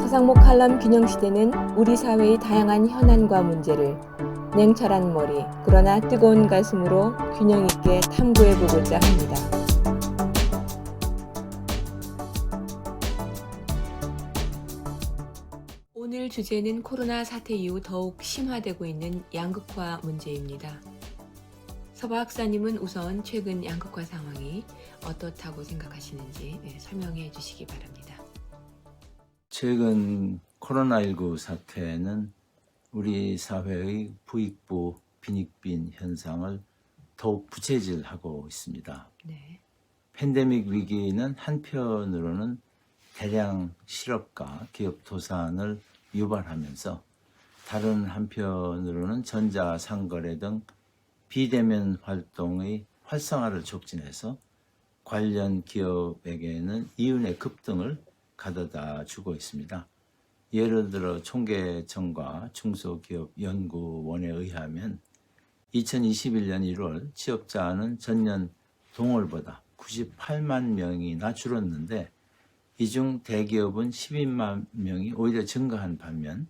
서상목 칼럼 균형시대는 우리 사회의 다양한 현안과 문제를 냉철한 머리, 그러나 뜨거운 가슴으로 균형 있게 탐구해보고자 합니다. 오늘 주제는 코로나 사태 이후 더욱 심화되고 있는 양극화 문제입니다. 서바 박사님은 우선 최근 양극화 상황이 어떻다고 생각하시는지 설명해 주시기 바랍니다. 최근 코로나19 사태는 우리 사회의 부익부 빈익빈 현상을 더욱 부채질하고 있습니다. 네. 팬데믹 위기는 한편으로는 대량 실업과 기업 도산을 유발하면서 다른 한편으로는 전자상거래 등 비대면 활동의 활성화를 촉진해서 관련 기업에게는 이윤의 급등을 가져다 주고 있습니다. 예를 들어 총계청과 중소기업연구원에 의하면 2021년 1월 취업자는 전년 동월보다 98만 명이나 줄었는데 이 중 대기업은 12만 명이 오히려 증가한 반면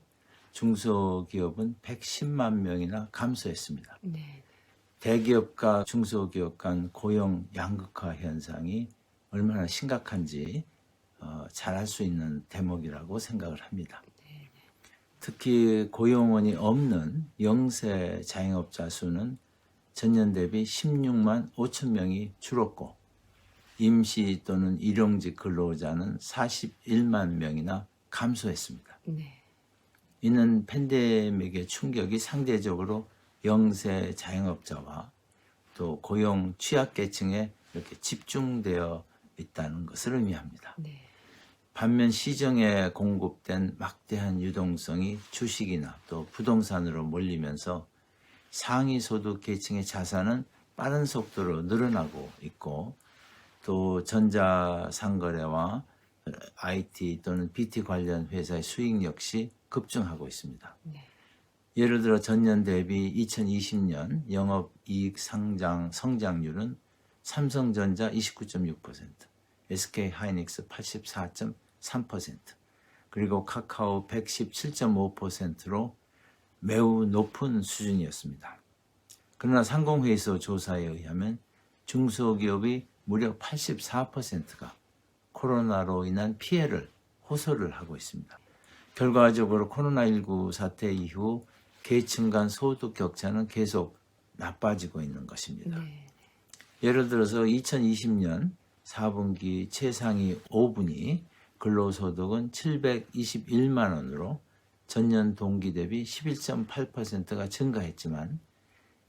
중소기업은 110만 명이나 감소했습니다. 네. 대기업과 중소기업 간 고용 양극화 현상이 얼마나 심각한지 잘 알 수 있는 대목이라고 생각을 합니다. 특히 고용원이 없는 영세 자영업자 수는 전년 대비 16만 5천 명이 줄었고 임시 또는 일용직 근로자는 41만 명이나 감소했습니다. 네. 이는 팬데믹의 충격이 상대적으로 영세 자영업자와 또 고용 취약계층에 이렇게 집중되어 있다는 것을 의미합니다. 네. 반면 시정에 공급된 막대한 유동성이 주식이나 또 부동산으로 몰리면서 상위 소득 계층의 자산은 빠른 속도로 늘어나고 있고 또 전자상거래와 IT 또는 BT 관련 회사의 수익 역시 급증하고 있습니다. 네. 예를 들어 전년 대비 2020년 영업이익 성장률은 삼성전자 29.6%, SK하이닉스 84.3%, 그리고 카카오 117.5%로 매우 높은 수준이었습니다. 그러나 상공회의소 조사에 의하면 중소기업이 무려 84%가 코로나로 인한 피해를 호소를 하고 있습니다. 결과적으로 코로나19 사태 이후 계층 간 소득 격차는 계속 나빠지고 있는 것입니다. 네. 예를 들어서 2020년 4분기 최상위 5분위 근로소득은 721만 원으로 전년 동기 대비 11.8%가 증가했지만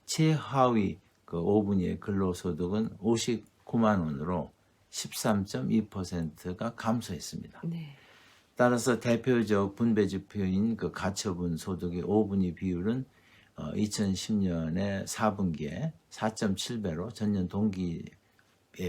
최하위 그 5분위의 근로소득은 59만 원으로 13.2%가 감소했습니다. 네. 따라서 대표적 분배지표인 그 가처분 소득의 5분위 비율은 2010년에 4분기에 4.7배로 전년 동기에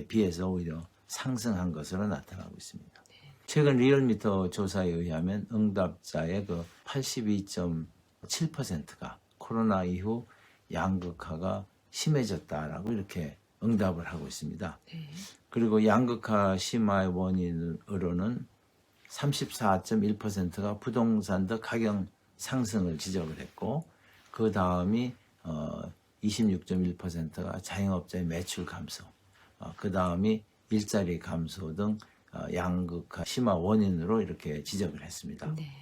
비해서 오히려 상승한 것으로 나타나고 있습니다. 최근 리얼미터 조사에 의하면 응답자의 그 82.7%가 코로나 이후 양극화가 심해졌다라고 이렇게 응답을 하고 있습니다. 네. 그리고 양극화 심화의 원인으로는 34.1%가 부동산 등 가격 상승을 지적을 했고 그 다음이 26.1%가 자영업자의 매출 감소, 그 다음이 일자리 감소 등 양극화 심화 원인으로 이렇게 지적을 했습니다. 네.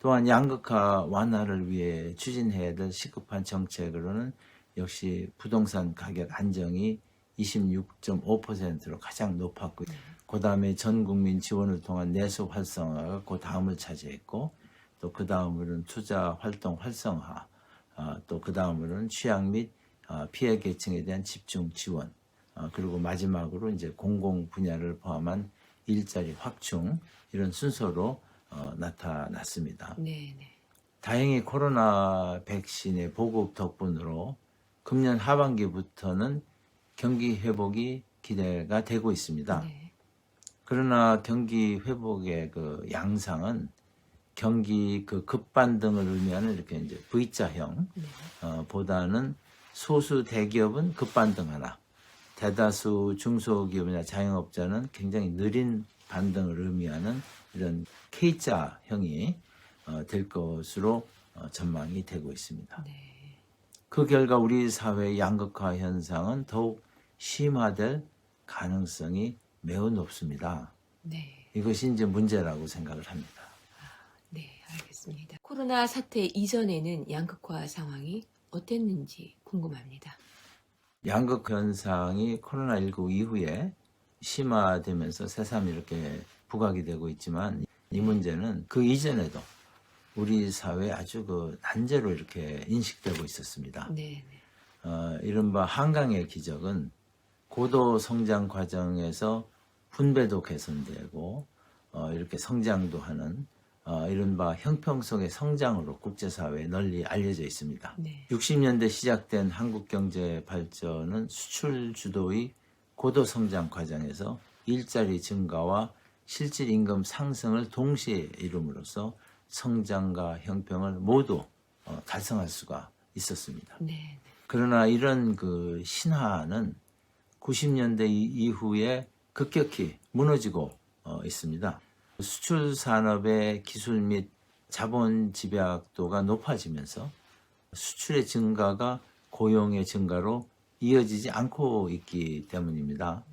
또한 양극화 완화를 위해 추진해야 될 시급한 정책으로는 역시 부동산 가격 안정이 26.5%로 가장 높았고 그 다음에 전 국민 지원을 통한 내수 활성화가 그 다음을 차지했고 또 그 다음으로는 투자 활동 활성화, 또 그 다음으로는 취약 및 피해 계층에 대한 집중 지원, 그리고 마지막으로 이제 공공 분야를 포함한 일자리 확충 이런 순서로 나타났습니다. 네. 다행히 코로나 백신의 보급 덕분으로 금년 하반기부터는 경기 회복이 기대가 되고 있습니다. 네. 그러나 경기 회복의 그 양상은 경기 그 급반등을 의미하는 이렇게 이제 V자형 보다는 소수 대기업은 급반등하나 대다수 중소기업이나 자영업자는 굉장히 느린 반등을 의미하는 이런 K자형이 될 것으로 전망이 되고 있습니다. 네. 그 결과 우리 사회의 양극화 현상은 더욱 심화될 가능성이 매우 높습니다. 네. 이것이 이제 문제라고 생각을 합니다. 네, 알겠습니다. 코로나 사태 이전에는 양극화 상황이 어땠는지 궁금합니다. 양극 현상이 코로나19 이후에 심화되면서 새삼 이렇게 부각이 되고 있지만 이 문제는 그 이전에도 우리 사회에 아주 난제로 이렇게 인식되고 있었습니다. 네, 이른바 한강의 기적은 고도 성장 과정에서 분배도 개선되고 이렇게 성장도 하는 이른바 형평성의 성장으로 국제사회에 널리 알려져 있습니다. 네. 60년대 시작된 한국 경제 발전은 수출 주도의 고도 성장 과정에서 일자리 증가와 실질 임금 상승을 동시에 이룸으로써 성장과 형평을 모두 달성할 수가 있었습니다. 네. 그러나 이런 신화는 90년대 이후에 급격히 무너지고 있습니다. 수출 산업의 기술 및 자본 집약도가 높아지면서 수출의 증가가 고용의 증가로 이어지지 않고 있기 때문입니다.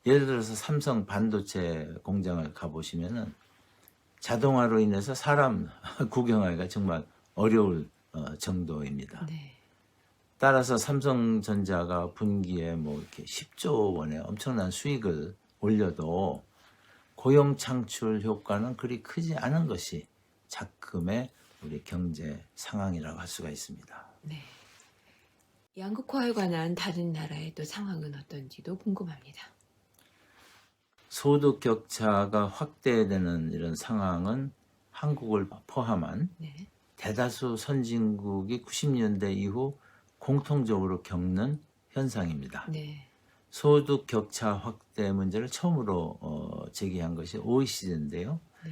예를 들어서 삼성 반도체 공장을 가보시면은 자동화로 인해서 사람 구경하기가 정말 어려울 정도입니다. 네. 따라서 삼성전자가 분기에 이렇게 10조 원의 엄청난 수익을 올려도 고용 창출 효과는 그리 크지 않은 것이 작금의 우리 경제 상황이라고 할 수가 있습니다. 네. 양극화에 관한 다른 나라의 또 상황은 어떤지도 궁금합니다. 소득 격차가 확대되는 이런 상황은 한국을 포함한 네. 대다수 선진국이 90년대 이후 공통적으로 겪는 현상입니다. 네. 소득 격차 확대 문제를 처음으로 제기한 것이 OECD인데요. 네.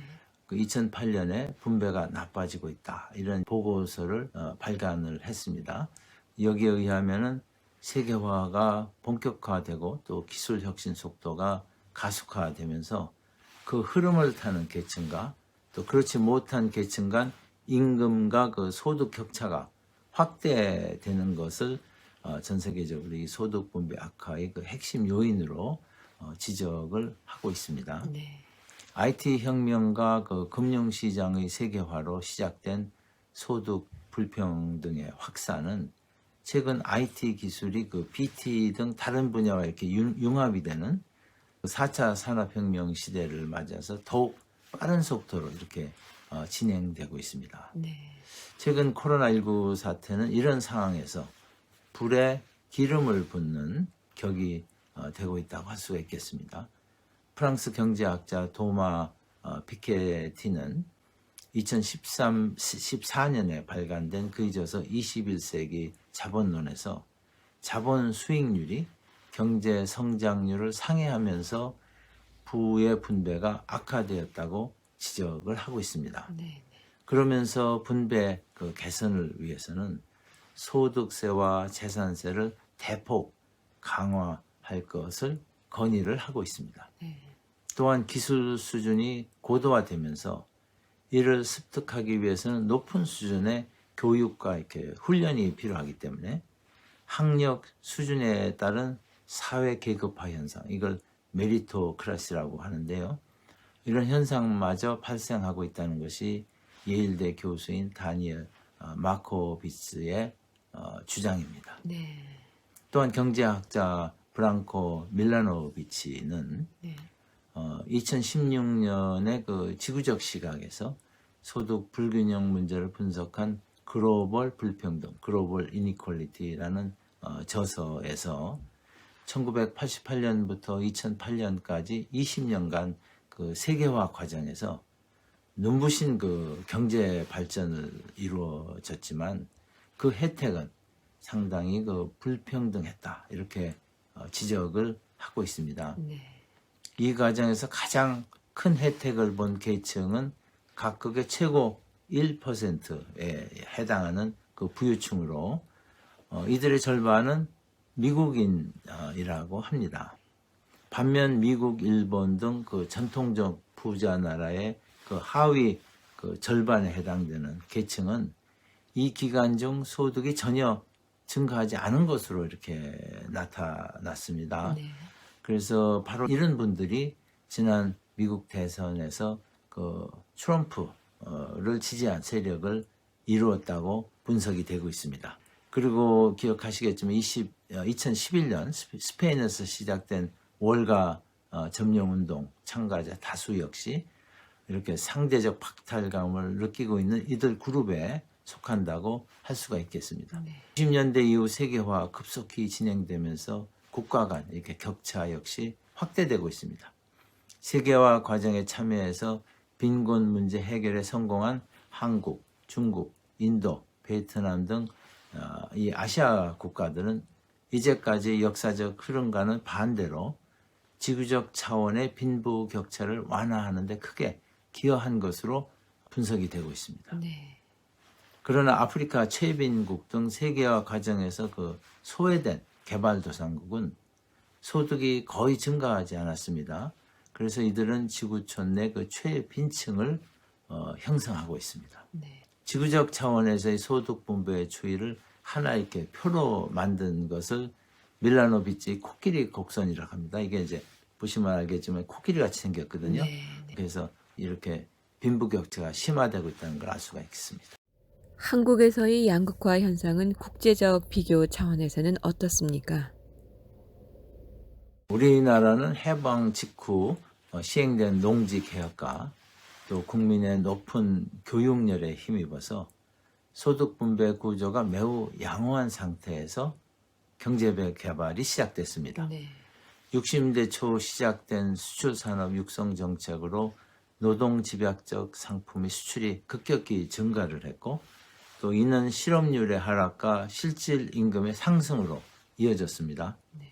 2008년에 분배가 나빠지고 있다. 이런 보고서를 발간을 했습니다. 여기에 의하면은 세계화가 본격화되고 또 기술 혁신 속도가 가속화되면서 그 흐름을 타는 계층과 또 그렇지 못한 계층 간 임금과 소득 격차가 확대되는 것을 전 세계적으로 이 소득 분배 악화의 핵심 요인으로 지적을 하고 있습니다. 네. IT 혁명과 금융시장의 세계화로 시작된 소득 불평등의 확산은 최근 IT 기술이 BT 등 다른 분야와 이렇게 융합이 되는 4차 산업혁명 시대를 맞아서 더욱 빠른 속도로 이렇게 진행되고 있습니다. 네. 최근 코로나19 사태는 이런 상황에서 불에 기름을 붓는 격이 되고 있다고 할 수가 있겠습니다. 프랑스 경제학자 도마 피케티는 2014년에 발간된 그에 이어서 21세기 자본론에서 자본 수익률이 경제 성장률을 상회하면서 부의 분배가 악화되었다고 지적을 하고 있습니다. 네. 그러면서 분배 개선을 위해서는 소득세와 재산세를 대폭 강화할 것을 건의를 하고 있습니다. 네. 또한 기술 수준이 고도화되면서 이를 습득하기 위해서는 높은 수준의 교육과 이렇게 훈련이 필요하기 때문에 학력 수준에 따른 사회 계급화 현상, 이걸 메리토크라시라고 하는데요. 이런 현상마저 발생하고 있다는 것이 예일대 교수인 다니엘 마코비츠의 주장입니다. 네. 또한 경제학자 브랑코 밀라노비치는 네. 2016년에 지구적 시각에서 소득 불균형 문제를 분석한 글로벌 불평등, 글로벌 이니퀄리티라는 저서에서 1988년부터 2008년까지 20년간 세계화 과정에서 눈부신 경제 발전을 이루어졌지만 그 혜택은 상당히 불평등했다. 이렇게 지적을 하고 있습니다. 네. 이 과정에서 가장 큰 혜택을 본 계층은 각국의 최고 1%에 해당하는 부유층으로 이들의 절반은 미국인이라고 합니다. 반면 미국, 일본 등 그 전통적 부자 나라의 그 하위 그 절반에 해당되는 계층은 이 기간 중 소득이 전혀 증가하지 않은 것으로 이렇게 나타났습니다. 네. 그래서 바로 이런 분들이 지난 미국 대선에서 그 트럼프를 지지한 세력을 이루었다고 분석이 되고 있습니다. 그리고 기억하시겠지만 2011년 스페인에서 시작된 월가 점령운동 참가자 다수 역시 이렇게 상대적 박탈감을 느끼고 있는 이들 그룹에 속한다고 할 수가 있겠습니다. 네. 90년대 이후 세계화 급속히 진행되면서 국가 간 이렇게 격차 역시 확대되고 있습니다. 세계화 과정에 참여해서 빈곤 문제 해결에 성공한 한국, 중국, 인도, 베트남 등 이 아시아 국가들은 이제까지 역사적 흐름과는 반대로 지구적 차원의 빈부 격차를 완화하는 데 크게 기여한 것으로 분석이 되고 있습니다. 네. 그러나 아프리카 최빈국 등 세계화 과정에서 그 소외된 개발도상국은 소득이 거의 증가하지 않았습니다. 그래서 이들은 지구촌 내 그 최빈층을 형성하고 있습니다. 네. 지구적 차원에서의 소득 분배의 추이를 하나 이렇게 표로 만든 것을 밀라노비치 코끼리 곡선이라고 합니다. 이게 이제 보시면 알겠지만 코끼리 같이 생겼거든요. 네. 네. 그래서 이렇게 빈부 격차가 심화되고 있다는 걸 알 수가 있습니다. 한국에서의 양극화 현상은 국제적 비교 차원에서는 어떻습니까? 우리나라는 해방 직후 시행된 농지 개혁과 또 국민의 높은 교육열에 힘입어서 소득 분배 구조가 매우 양호한 상태에서 경제 개발이 시작됐습니다. 네. 60년대 초 시작된 수출 산업 육성 정책으로 노동 집약적 상품의 수출이 급격히 증가를 했고 또 이는 실업률의 하락과 실질 임금의 상승으로 이어졌습니다. 네.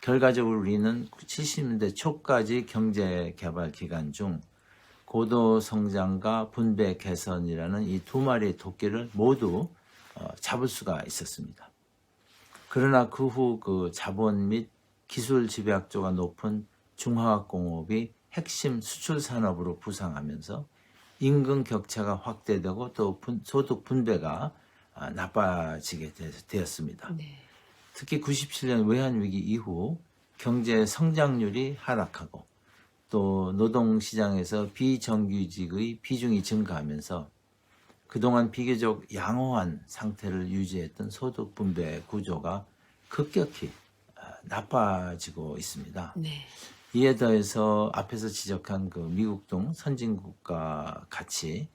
결과적으로 우리는 70년대 초까지 경제 개발 기간 중 고도 성장과 분배 개선이라는 이 두 마리의 토끼를 모두 잡을 수가 있었습니다. 그러나 그 후 그 자본 및 기술 집약도가 높은 중화학공업이 핵심 수출 산업으로 부상하면서 임금 격차가 확대되고 또 소득 분배가 나빠지게 되었습니다. 네. 특히 97년 외환위기 이후 경제 성장률이 하락하고 또 노동시장에서 비정규직의 비중이 증가하면서 그동안 비교적 양호한 상태를 유지했던 소득 분배 구조가 급격히 나빠지고 있습니다. 네. 이에 더해서 앞에서 지적한 그 미국 등 선진국과 같이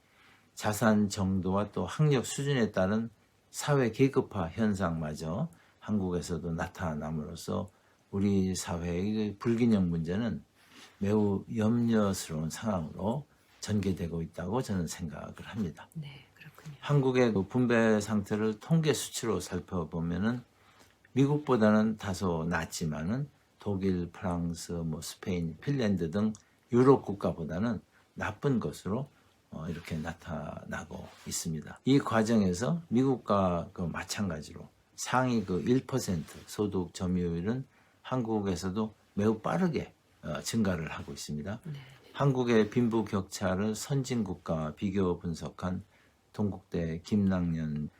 자산 정도와 또 학력 수준에 따른 사회 계급화 현상마저 한국에서도 나타남으로써 우리 사회의 불균형 문제는 매우 염려스러운 상황으로 전개되고 있다고 저는 생각을 합니다. 네, 그렇군요. 한국의 그 분배 상태를 통계 수치로 살펴보면은 미국보다는 다소 낮지만은 독일, 프랑스, 스페인, 핀란드 등 유럽 국가보다는 나쁜 것으로 이렇게 나타나고 있습니다. 이 과정에서 미국과 그 마찬가지로 상위 그 1% 소득 점유율은 한국에서도 매우 빠르게 증가를 하고 있습니다. 네. 한국의 빈부 격차를 선진국과 비교 분석한 동국대 김낙년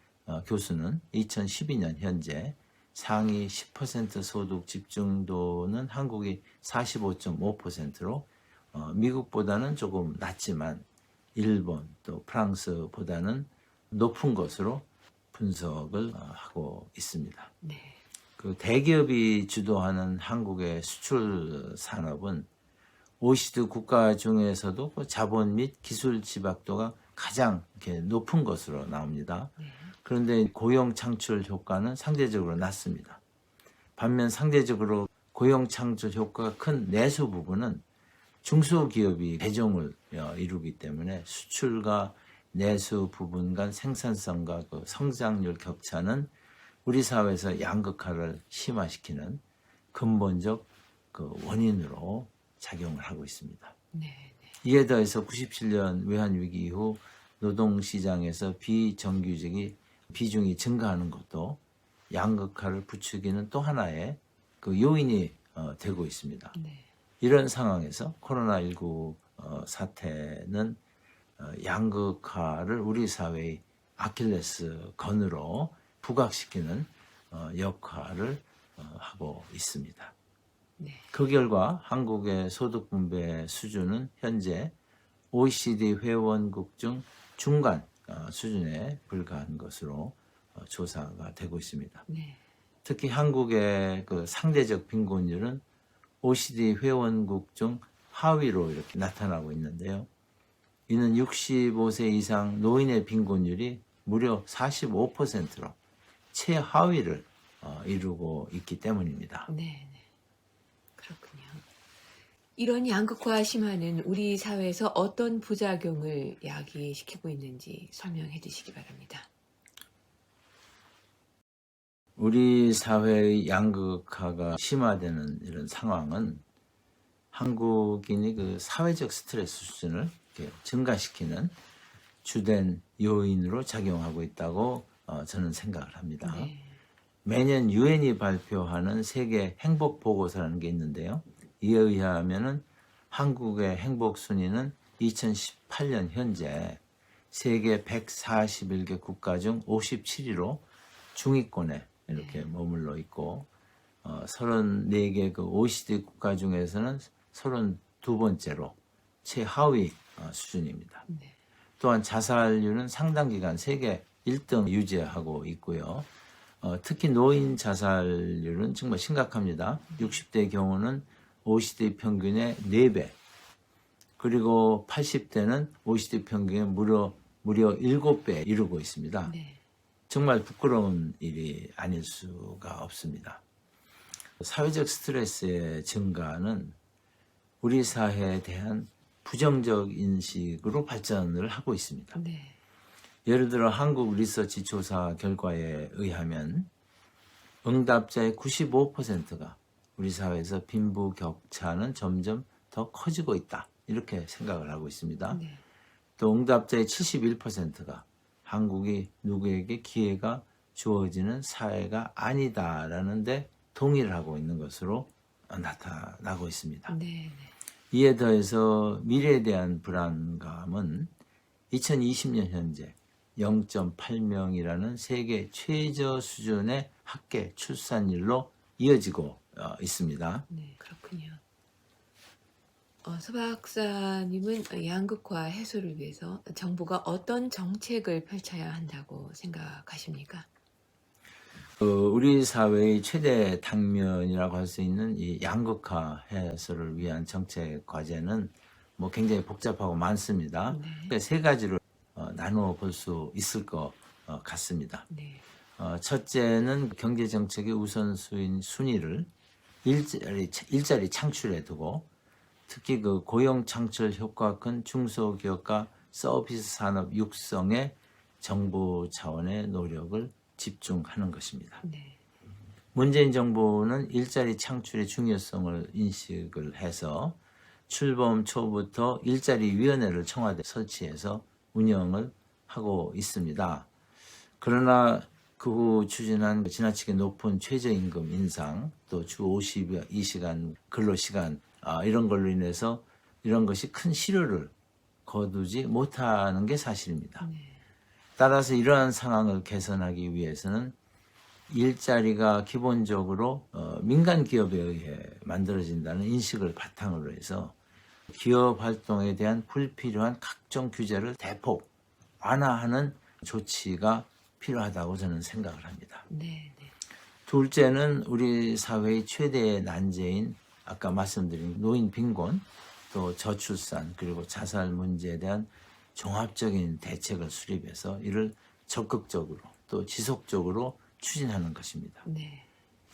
교수는 2012년 현재 상위 10% 소득 집중도는 한국이 45.5%로 미국보다는 조금 낮지만 일본 또 프랑스보다는 높은 것으로 분석을 하고 있습니다. 네. 그 대기업이 주도하는 한국의 수출 산업은 OECD 국가 중에서도 자본 및 기술 집약도가 가장 이렇게 높은 것으로 나옵니다. 네. 그런데 고용 창출 효과는 상대적으로 낮습니다. 반면 상대적으로 고용 창출 효과가 큰 내수 부분은 중소기업이 대종을 이루기 때문에 수출과 내수 부분 간 생산성과 그 성장률 격차는 우리 사회에서 양극화를 심화시키는 근본적 그 원인으로 작용을 하고 있습니다. 네. 네. 이에 더해서 97년 외환위기 이후 노동시장에서 비정규직이 비중이 증가하는 것도 양극화를 부추기는 또 하나의 그 요인이 되고 있습니다. 네. 이런 상황에서 코로나19 사태는 양극화를 우리 사회의 아킬레스 건으로 부각시키는 역할을 하고 있습니다. 네. 그 결과 한국의 소득 분배 수준은 현재 OECD 회원국 중 중간 수준에 불과한 것으로 조사가 되고 있습니다. 네. 특히 한국의 그 상대적 빈곤율은 OECD 회원국 중 하위로 이렇게 나타나고 있는데요. 이는 65세 이상 노인의 빈곤율이 무려 45%로 최하위를 이루고 있기 때문입니다. 네. 네. 그렇군요. 이런 양극화 심화는 우리 사회에서 어떤 부작용을 야기시키고 있는지 설명해 주시기 바랍니다. 우리 사회의 양극화가 심화되는 이런 상황은 한국인이 그 사회적 스트레스 수준을 이렇게 증가시키는 주된 요인으로 작용하고 있다고 저는 생각을 합니다. 네. 매년 매년 유엔이 발표하는 세계 행복 보고서라는 게 있는데요. 이에 의하면은 한국의 행복 순위는 2018년 현재 세계 141개 국가 중 57위로 중위권에 이렇게 머물러 있고 34개 그 OECD 국가 중에서는 32번째로 최하위 수준입니다. 네. 또한 자살률은 상당 기간 세계 1등 유지하고 있고요. 특히 노인 자살률은 정말 심각합니다. 60대의 경우는 OECD 평균의 4배, 그리고 80대는 OECD 평균의 무려 7배에 이르고 있습니다. 네. 정말 부끄러운 일이 아닐 수가 없습니다. 사회적 스트레스의 증가는 우리 사회에 대한 부정적 인식으로 발전을 하고 있습니다. 네. 예를 들어 한국 리서치 조사 결과에 의하면 응답자의 95%가 우리 사회에서 빈부격차는 점점 더 커지고 있다, 이렇게 생각을 하고 있습니다. 네. 또 응답자의 71%가 한국이 누구에게 기회가 주어지는 사회가 아니다라는 데 동의를 하고 있는 것으로 나타나고 있습니다. 네. 이에 더해서 미래에 대한 불안감은 2020년 현재 0.8명이라는 세계 최저 수준의 학계 출산율로 이어지고 있습니다. 네. 그렇군요. 서 박사님은 양극화 해소를 위해서 정부가 어떤 정책을 펼쳐야 한다고 생각하십니까? 우리 사회의 최대 당면이라고 할 수 있는 이 양극화 해소를 위한 정책 과제는 뭐 굉장히 복잡하고 많습니다. 네. 세 가지로 나누어 볼 수 있을 것 같습니다. 네. 첫째는 경제 정책의 우선순위인 순위를 일자리 창출에 두고 특히 그 고용 창출 효과 큰 중소기업과 서비스 산업 육성에 정부 차원의 노력을 집중하는 것입니다. 네. 문재인 정부는 일자리 창출의 중요성을 인식을 해서 출범 초부터 일자리위원회를 청와대에 설치해서 운영을 하고 있습니다. 그러나 그 후 추진한 지나치게 높은 최저임금 인상, 또 주 52시간 근로시간 이런 걸로 인해서 이런 것이 큰 실효를 거두지 못하는 게 사실입니다. 네. 따라서 이러한 상황을 개선하기 위해서는 일자리가 기본적으로 민간 기업에 의해 만들어진다는 인식을 바탕으로 해서 기업 활동에 대한 불필요한 각종 규제를 대폭 완화하는 조치가 필요하다고 저는 생각을 합니다. 네. 네. 둘째는 우리 사회의 최대의 난제인 아까 말씀드린 노인 빈곤, 또 저출산, 그리고 자살 문제에 대한 종합적인 대책을 수립해서 이를 적극적으로 또 지속적으로 추진하는 것입니다. 네.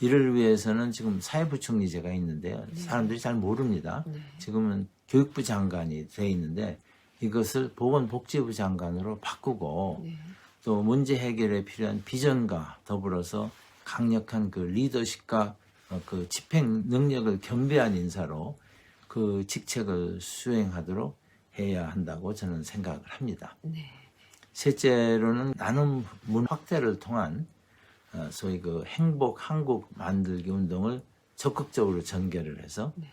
이를 위해서는 지금 사회부총리제가 있는데요. 네. 사람들이 잘 모릅니다. 네. 지금은 교육부 장관이 돼 있는데 이것을 보건복지부 장관으로 바꾸고 네. 또 문제 해결에 필요한 비전과 더불어서 강력한 그 리더십과 그 집행 능력을 겸비한 인사로 그 직책을 수행하도록 해야 한다고 저는 생각을 합니다. 네. 셋째로는 나눔 문 확대를 통한 소위 그 행복 한국 만들기 운동을 적극적으로 전개를 해서 네.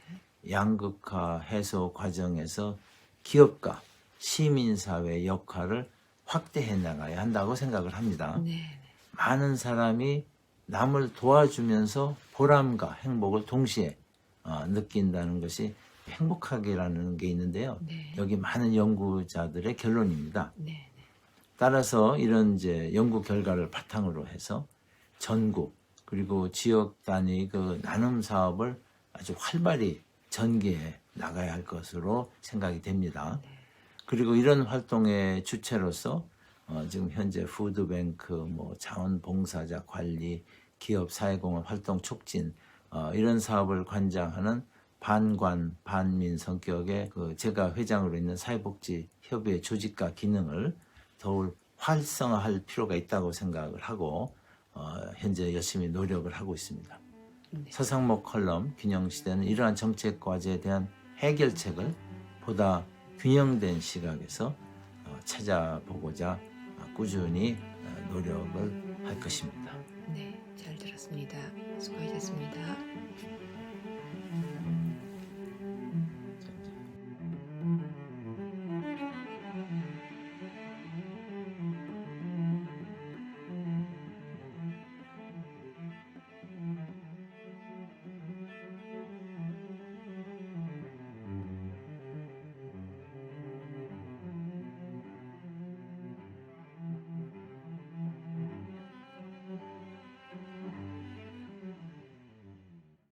양극화 해소 과정에서 기업가, 시민사회 역할을 확대해 나가야 한다고 생각을 합니다. 네. 많은 사람이 남을 도와주면서 보람과 행복을 동시에 느낀다는 것이 행복하기라는 게 있는데요. 네. 여기 많은 연구자들의 결론입니다. 네. 따라서 이런 이제 연구 결과를 바탕으로 해서 전국 그리고 지역 단위 그 나눔 사업을 아주 활발히 전개해 나가야 할 것으로 생각이 됩니다. 그리고 이런 활동의 주체로서 지금 현재 푸드뱅크, 뭐 자원봉사자 관리, 기업 사회공헌 활동 촉진 이런 사업을 관장하는 반관 반민 성격의 그 제가 회장으로 있는 사회복지협의회 조직과 기능을 더욱 활성화할 필요가 있다고 생각을 하고 현재 열심히 노력을 하고 있습니다. 네. 서상목 컬럼 균형시대는 이러한 정책 과제에 대한 해결책을 보다 균형된 시각에서 찾아보고자 꾸준히 노력을 할 것입니다. 네, 잘 들었습니다. 수고하셨습니다.